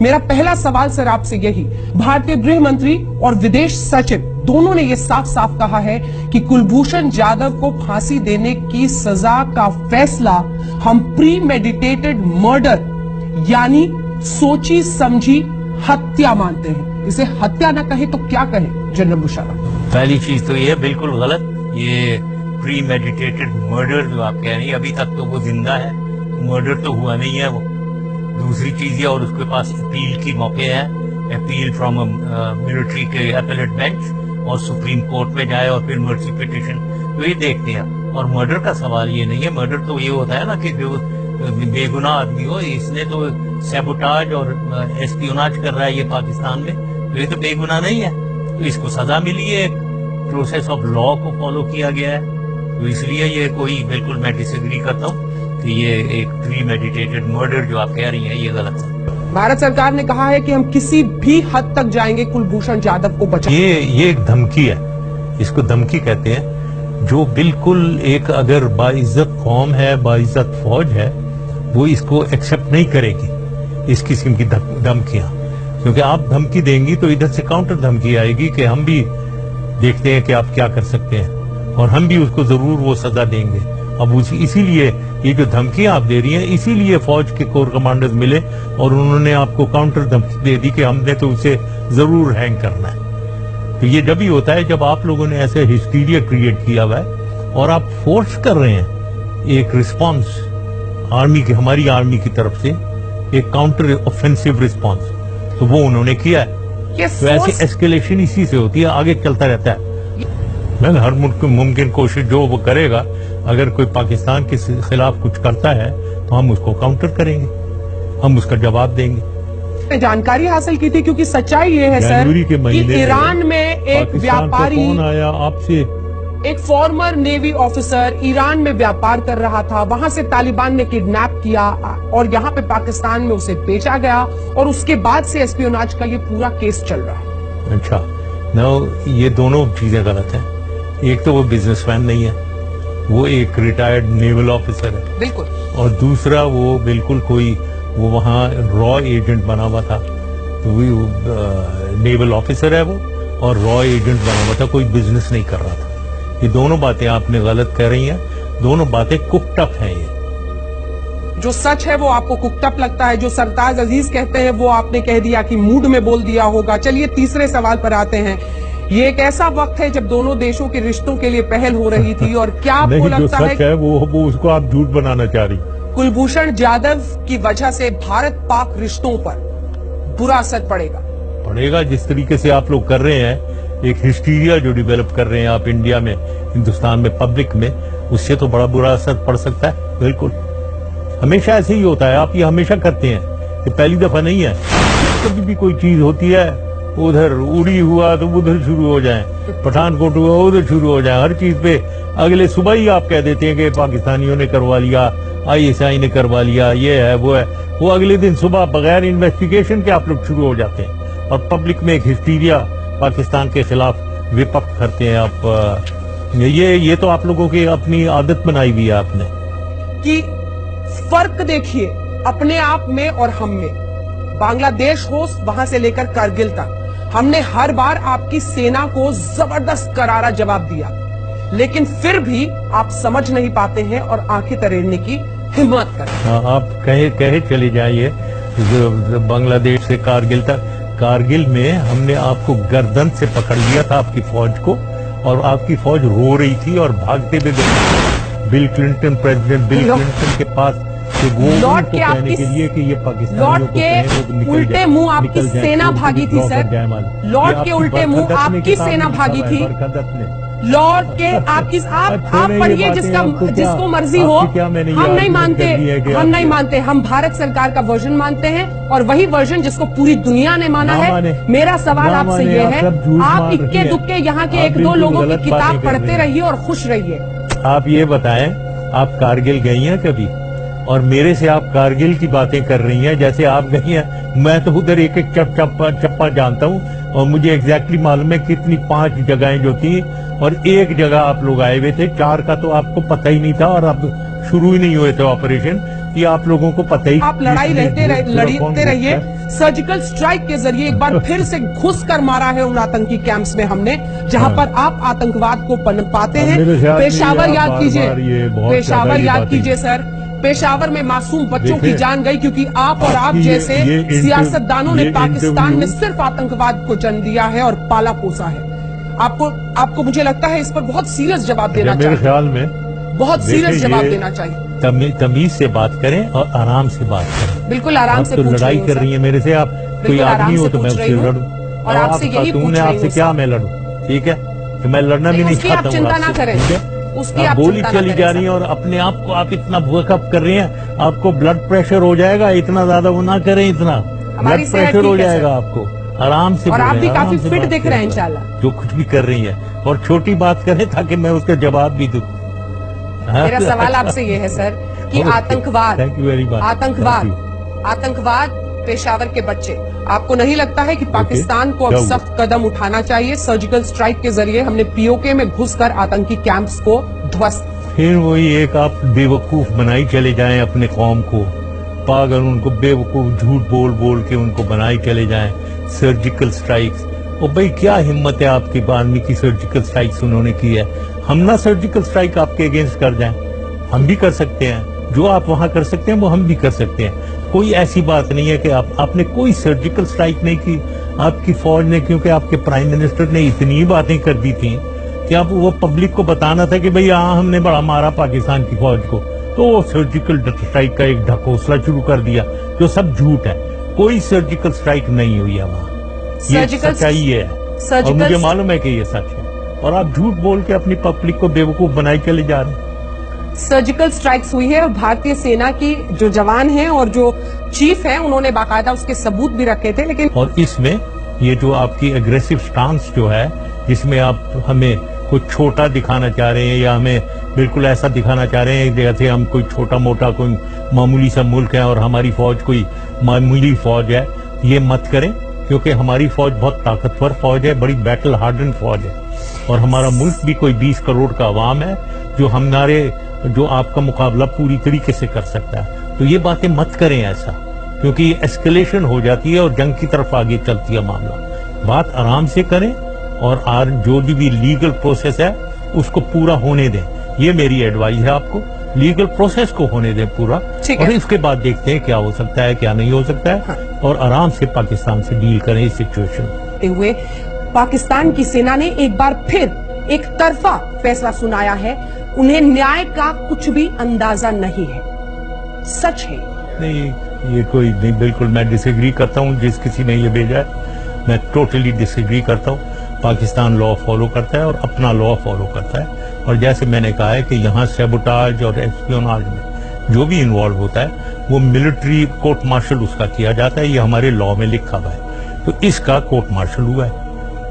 मेरा पहला सवाल सर आपसे यही, भारतीय गृह मंत्री और विदेश सचिव दोनों ने यह साफ साफ कहा है कि कुलभूषण जाधव को फांसी देने की सजा का फैसला हम प्री मेडिटेटेड मर्डर यानी सोची समझी हत्या मानते हैं। इसे हत्या ना कहे तो क्या कहे जनरल मुशर्रफ? पहली चीज तो ये बिल्कुल गलत, ये प्री मेडिटेटेड मर्डर जो आप कह रही है, अभी तक तो वो जिंदा है, मर्डर तो हुआ नहीं है वो। दूसरी चीज ये, और उसके पास अपील की मौके है, अपील फ्रॉम मिलिट्री के अपीलेट बेंच और सुप्रीम कोर्ट में जाए और फिर मर्सी पिटिशन, तो ये देखते हैं। और मर्डर का सवाल ये नहीं है, मर्डर तो ये होता है ना कि जो बेगुनाह आदमी हो, इसने तो सैबोटाज और एस्पियोनाज कर रहा है ये पाकिस्तान में, तो ये तो बेगुनाह नहीं है, तो इसको सजा मिली है, प्रोसेस ऑफ लॉ को फॉलो किया गया है, तो इसलिए ये कोई बिल्कुल मैं डिसएग्री करता हूँ कि ये एक प्री मेडिटेटेड मर्डर जो आप कह रही हैं ये गलत है। भारत सरकार ने कहा है कि हम किसी भी हद तक जाएंगे कुलभूषण जाधव को बचाने। ये एक धमकी है, इसको धमकी कहते हैं, जो बिल्कुल एक अगर बाइज्जत कौम है, बाइज्जत फौज है, वो इसको एक्सेप्ट नहीं करेगी इस किस्म की धमकियां, क्योंकि आप धमकी देंगी तो इधर से काउंटर धमकी आएगी कि हम भी देखते हैं कि आप क्या कर सकते हैं और हम भी उसको जरूर वो सजा देंगे। अब इसीलिए ये जो धमकियां आप दे रही हैं, इसीलिए फौज के कोर कमांडर्स मिले और उन्होंने आपको काउंटर धमकी दे दी कि हमने तो उसे जरूर हैंग करना है। तो ये जब ही होता है जब आप लोगों ने ऐसे हिस्टीरिया क्रिएट किया हुआ है और आप फोर्स कर रहे हैं एक रिस्पांस आर्मी की, हमारी आर्मी की तरफ से एक काउंटर ऑफेंसिव रिस्पांस, तो वो उन्होंने किया है। तो ऐसी एस्केलेशन इसी से होती है, आगे चलता रहता है। मैं हर मुमकिन कोशिश जो वो करेगा, अगर कोई पाकिस्तान के खिलाफ कुछ करता है तो हम उसको काउंटर करेंगे, हम उसका जवाब देंगे। जानकारी हासिल की थी क्योंकि सच्चाई ये है सर कि ईरान में एक व्यापारी, कौन आया आपसे, एक फॉर्मर नेवी ऑफिसर ईरान में व्यापार कर रहा था, वहां से तालिबान ने किडनैप किया और यहाँ पे पाकिस्तान में उसे बेचा गया और उसके बाद से एस्पियोनाज का ये पूरा केस चल रहा है। अच्छा, नाउ ये दोनों चीजें गलत हैं। एक तो वो बिजनेसमैन नहीं है, वो एक रिटायर्ड नेवल ऑफिसर है, बिल्कुल, और दूसरा वो बिल्कुल कोई वो वहाँ रॉ एजेंट बना हुआ था, तो वो नेवल ऑफिसर है वो और रॉ एजेंट बना हुआ था, कोई बिजनेस नहीं कर रहा था। ये दोनों बातें आपने गलत कह रही हैं, दोनों बातें कुकटअप हैं। ये जो सच है वो आपको कुकटअप लगता है, जो सरताज अजीज कहते हैं वो आपने कह दिया कि मूड में बोल दिया होगा। चलिए तीसरे सवाल पर आते हैं। ये एक ऐसा वक्त है जब दोनों देशों के रिश्तों के लिए पहल हो रही थी और क्या आपको लगता है वो उसको आप झूठ बनाना चाह रही? कुलभूषण जाधव की वजह से भारत पाक रिश्तों पर बुरा असर पड़ेगा? जिस तरीके से आप लोग कर रहे हैं, एक हिस्टीरिया जो डेवलप कर रहे हैं आप इंडिया में, हिंदुस्तान में, पब्लिक में, उससे तो बड़ा बुरा असर पड़ सकता है। बिल्कुल, हमेशा ऐसे ही होता है, आप ये हमेशा करते हैं, ये पहली दफा नहीं है। कभी भी कोई चीज होती है, उधर उड़ी हुआ तो उधर शुरू हो जाए, पठानकोट हुआ उधर शुरू हो जाए, हर चीज पे अगले सुबह ही आप कह देते हैं कि पाकिस्तानियों ने करवा लिया, ISI ने करवा लिया, ये है वो है, वो अगले दिन सुबह बगैर इन्वेस्टिगेशन के आप लोग शुरू हो जाते हैं और पब्लिक में एक हिस्टीरिया पाकिस्तान के खिलाफ विपक्ष करते हैं आप। ये तो आप लोगों की अपनी आदत बनाई हुई है आपने। कि फर्क देखिए अपने आप में और हम में, बांग्लादेश हो वहां से लेकर कारगिल तक, हमने हर बार आपकी सेना को जबरदस्त करारा जवाब दिया, लेकिन फिर भी आप समझ नहीं पाते हैं और आंखें तरेड़ने की हिम्मत करते हैं। आप कहे चले जाइए बांग्लादेश से कारगिल तक। कारगिल में हमने आपको गर्दन से पकड़ लिया था, आपकी फौज को, और आपकी फौज रो रही थी और भागते हुए गए bill Clinton, president bill Clinton के पास लौट के आपकी के लिए कि ये पाकिस्तानियों लौट के उल्टे मुंह आपकी सेना भागी थी सर, लौट के उल्टे मुंह आपकी सेना भागी थी, लौट के आपकी आप पढ़िए जिसको मर्जी हो। हम नहीं मानते, हम भारत सरकार का वर्जन मानते हैं और वही वर्जन जिसको पूरी दुनिया ने माना है। मेरा सवाल आपसे ये है, आप इक्के दुक्के यहाँ के एक दो लोगों की किताब पढ़ते रहिए और खुश रहिए। आप ये बताएं, आप कारगिल गई हैं कभी? और मेरे से आप कारगिल की बातें कर रही हैं जैसे आप गई हैं। मैं तो उधर एक एक चप्पा जानता हूँ और मुझे एग्जैक्टली मालूम है कितनी 5 जगहें जो थी और एक जगह आप लोग आए हुए थे, 4 का तो आपको पता ही नहीं था और अब शुरू ही नहीं हुए थे ऑपरेशन। ये आप लोगों को पता ही। आप लड़ाई लड़ते रहिए। सर्जिकल स्ट्राइक के जरिए एक बार फिर से घुस कर मारा है उन आतंकी कैंप्स में हमने, जहां पर आप आतंकवाद को पनपाते हैं। पेशावर याद कीजिए, पेशावर याद कीजिए सर, पेशावर में मासूम बच्चों की जान गई क्योंकि आप और आप जैसे सियासतदानों ने पाकिस्तान में सिर्फ आतंकवाद को जन्म दिया है और पाला पोसा है। आपको मुझे लगता है इस पर बहुत सीरियस जवाब देना चाहिए। मेरे ख्याल में बहुत सीरियस जवाब देना चाहिए। तमीज से बात करें और आराम से बात करें। बिल्कुल आराम से। तो लड़ाई कर रही है मेरे से, आप कोई आदमी हो तो मैं उससे लड़ूं, और आपसे यही पूछ रही हूं। आपसे क्या मैं लड़ूं? ठीक है, तो मैं लड़ना भी नहीं चाहता हूँ। चिंता ना करें, उसकी आप गोली चली जा रही है और अपने आप को आप इतना वर्कअप कर रही हैं, आपको ब्लड प्रेशर हो जाएगा। इतना ज्यादा वो ना करें, इतना ब्लड प्रेशर हो जाएगा आपको। आराम से। और आप भी काफी फिट दिख रहे हैं इंशाल्लाह। जो कुछ भी कर रही है, और छोटी बात करें ताकि मैं उसका जवाब भी दूं। मेरा सवाल आपसे ये है सर कि आतंकवाद, आतंकवाद, पेशावर के बच्चे, आपको नहीं लगता है कि पाकिस्तान को अब सख्त कदम उठाना चाहिए? सर्जिकल स्ट्राइक के जरिए हमने पीओके में घुसकर आतंकी कैंप्स को ध्वस्त। फिर वही एक आप बेवकूफ बनाई चले जाएं अपने कौम को, पागल, उनको बेवकूफ झूठ बोल बोल के उनको बनाई चले जाएं। सर्जिकल स्ट्राइक्स, और भाई क्या हिम्मत है आपकी आर्मी की? सर्जिकल स्ट्राइक्स उन्होंने की है, हम ना सर्जिकल स्ट्राइक आपके अगेंस्ट कर जाएं? हम भी कर सकते हैं, जो आप वहां कर सकते हैं वो हम भी कर सकते हैं। कोई ऐसी बात नहीं है कि आपने कोई सर्जिकल स्ट्राइक नहीं की आपकी फौज ने, क्योंकि आपके प्राइम मिनिस्टर ने इतनी बातें कर दी थी कि आप वो पब्लिक को बताना था कि भाई हाँ हमने बड़ा मारा पाकिस्तान की फौज को, तो वो सर्जिकल स्ट्राइक का एक ढकोसला शुरू कर दिया, जो सब झूठ है। कोई सर्जिकल स्ट्राइक नहीं हुई है वहाँ, ये सच्चाई है और मुझे मालूम है कि ये सच है, और आप झूठ बोल के अपनी पब्लिक को बेवकूफ बनाई चले जा रहे हैं। सर्जिकल स्ट्राइक्स हुई है और भारतीय सेना की जो जवान हैं और जो चीफ हैं उन्होंने बाकायदा उसके सबूत भी रखे थे, लेकिन और इसमें ये जो आपकी एग्रेसिव स्टांस जो है, जिसमें आप हमें कुछ छोटा दिखाना चाह रहे हैं या हमें बिल्कुल ऐसा दिखाना चाह रहे हैं जैसे हम कोई छोटा मोटा कोई मामूली सा मुल्क है और हमारी फौज कोई मामूली फौज है, ये मत करें, क्योंकि हमारी फौज बहुत ताकतवर फौज है, बड़ी बैटल हार्डन फौज है, और हमारा मुल्क भी कोई 20 करोड़ का अवाम है जो आपका मुकाबला पूरी तरीके से कर सकता है। तो ये बातें मत करें ऐसा, क्योंकि एस्केलेशन हो जाती है और जंग की तरफ आगे चलती है मामला। बात आराम से करें और जो भी लीगल प्रोसेस है उसको पूरा होने दें। ये मेरी एडवाइस है आपको, लीगल प्रोसेस को होने दें पूरा, और इसके बाद देखते हैं क्या हो सकता है क्या नहीं हो सकता है। हाँ। और आराम से पाकिस्तान से डील करें इस सिचुएशन हुए। पाकिस्तान की सेना ने एक बार फिर एक तरफा फैसला सुनाया है, उन्हें न्याय का कुछ भी अंदाजा नहीं है। सच है? नहीं, ये कोई नहीं, बिल्कुल मैं डिसएग्री करता हूँ जिस किसी ने ये भेजा है, मैं टोटली डिसएग्री करता हूँ। पाकिस्तान लॉ फॉलो करता है और अपना लॉ फॉलो करता है, और जैसे मैंने कहा है कि यहाँ सैबोटाज और एस्पियोनाज में जो भी इन्वॉल्व होता है वो मिलिट्री कोर्ट मार्शल उसका किया जाता है, ये हमारे लॉ में लिखा हुआ है। तो इसका कोर्ट मार्शल हुआ है,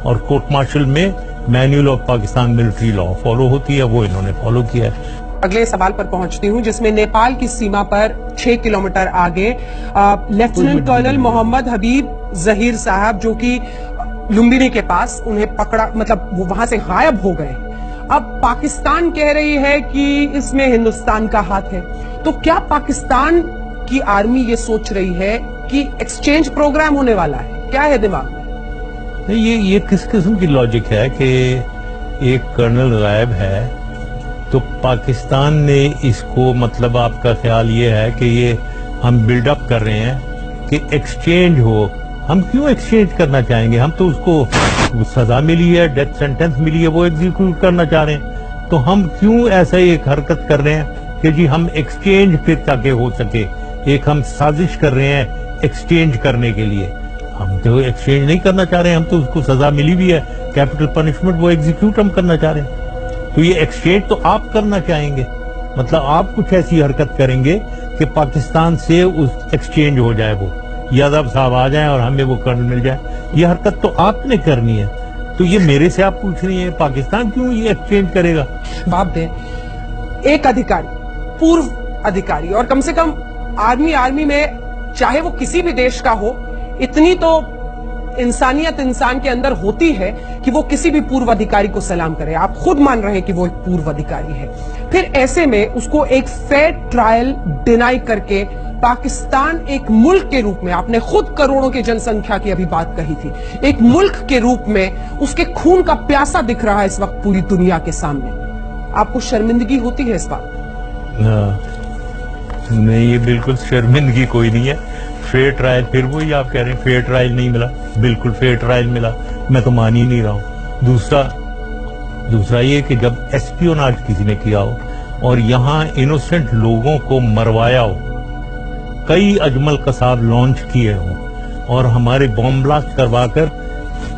और कोर्ट मार्शल में manual of Pakistan military law follow होती है, वो इन्होंने फॉलो किया है। अगले सवाल पर पहुंचती हूं, जिसमें नेपाल की सीमा पर 6 किलोमीटर आगे लेफ्टिनेंट कर्नल मोहम्मद हबीब जहीर साहब, जो कि लुम्बिनी के पास, उन्हें पकड़ा, मतलब वो वहां से गायब हो गए। अब पाकिस्तान कह रही है कि इसमें हिंदुस्तान का हाथ है, तो क्या पाकिस्तान की आर्मी ये सोच रही है कि एक्सचेंज प्रोग्राम होने वाला है? क्या है दिमाग में? नहीं, ये किस किस्म की लॉजिक है कि एक कर्नल गायब है तो पाकिस्तान ने इसको, मतलब आपका ख्याल ये है कि ये हम बिल्डअप कर रहे हैं कि एक्सचेंज हो? हम क्यों एक्सचेंज करना चाहेंगे? हम तो उसको सजा मिली है, डेथ सेंटेंस मिली है, वो एग्जीक्यूट करना चाह रहे हैं, तो हम क्यों ऐसा एक हरकत कर रहे हैं कि जी हम एक्सचेंज फिर ताकि हो सके? एक हम साजिश कर रहे हैं एक्सचेंज करने के लिए। हम तो एक्सचेंज नहीं करना चाह रहे हैं, हम तो उसको सजा मिली भी है, कैपिटल पनिशमेंट, वो एग्जीक्यूट हम करना चाह रहे हैं। तो ये एक्सचेंज तो आप करना चाहेंगे, मतलब आप कुछ ऐसी हरकत करेंगे कि पाकिस्तान से उस एक्सचेंज हो जाए, वो यादव साहब आ जाएं और हमें वो कर्नल मिल जाए। ये हरकत तो आपने करनी है, तो ये मेरे से आप पूछ रही हैं पाकिस्तान क्यों ये एक्सचेंज करेगा? बाप दे, एक अधिकारी, पूर्व अधिकारी, और कम से कम आर्मी में, चाहे वो किसी भी देश का हो, इतनी तो इंसानियत इंसान के अंदर होती है कि वो किसी भी पूर्व अधिकारी को सलाम करे। आप खुद मान रहे हैं कि वो एक पूर्व अधिकारी है। फिर ऐसे में उसको एक फेयर ट्रायल डिनाई करके पाकिस्तान एक मुल्क के रूप में, आपने खुद करोड़ों की जनसंख्या की अभी बात कही थी, एक मुल्क के रूप में उसके खून का प्यासा दिख रहा है इस वक्त पूरी दुनिया के सामने। आपको शर्मिंदगी होती है इस बात? नहीं, ये बिल्कुल शर्मिंदगी कोई नहीं है। फेयर ट्रायल, फिर वही आप कह रहे हैं फेयर ट्रायल नहीं मिला। बिल्कुल फेयर ट्रायल मिला, मैं तो मान ही नहीं रहा हूं। दूसरा ये कि जब एस्पियोनाज किसी ने किया हो और यहां इनोसेंट लोगों को मरवाया हो, कई अजमल कसाब लॉन्च किए हों और हमारे बॉम्ब ब्लास्ट करवाकर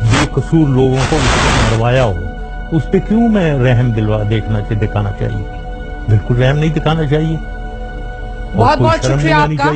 बेकसूर लोगों को मरवाया हो, उस पर क्यों मैं रहम दिखाना चाहिए? बिल्कुल रहम नहीं दिखाना चाहिए। बहुत बहुत शुक्रिया आपका।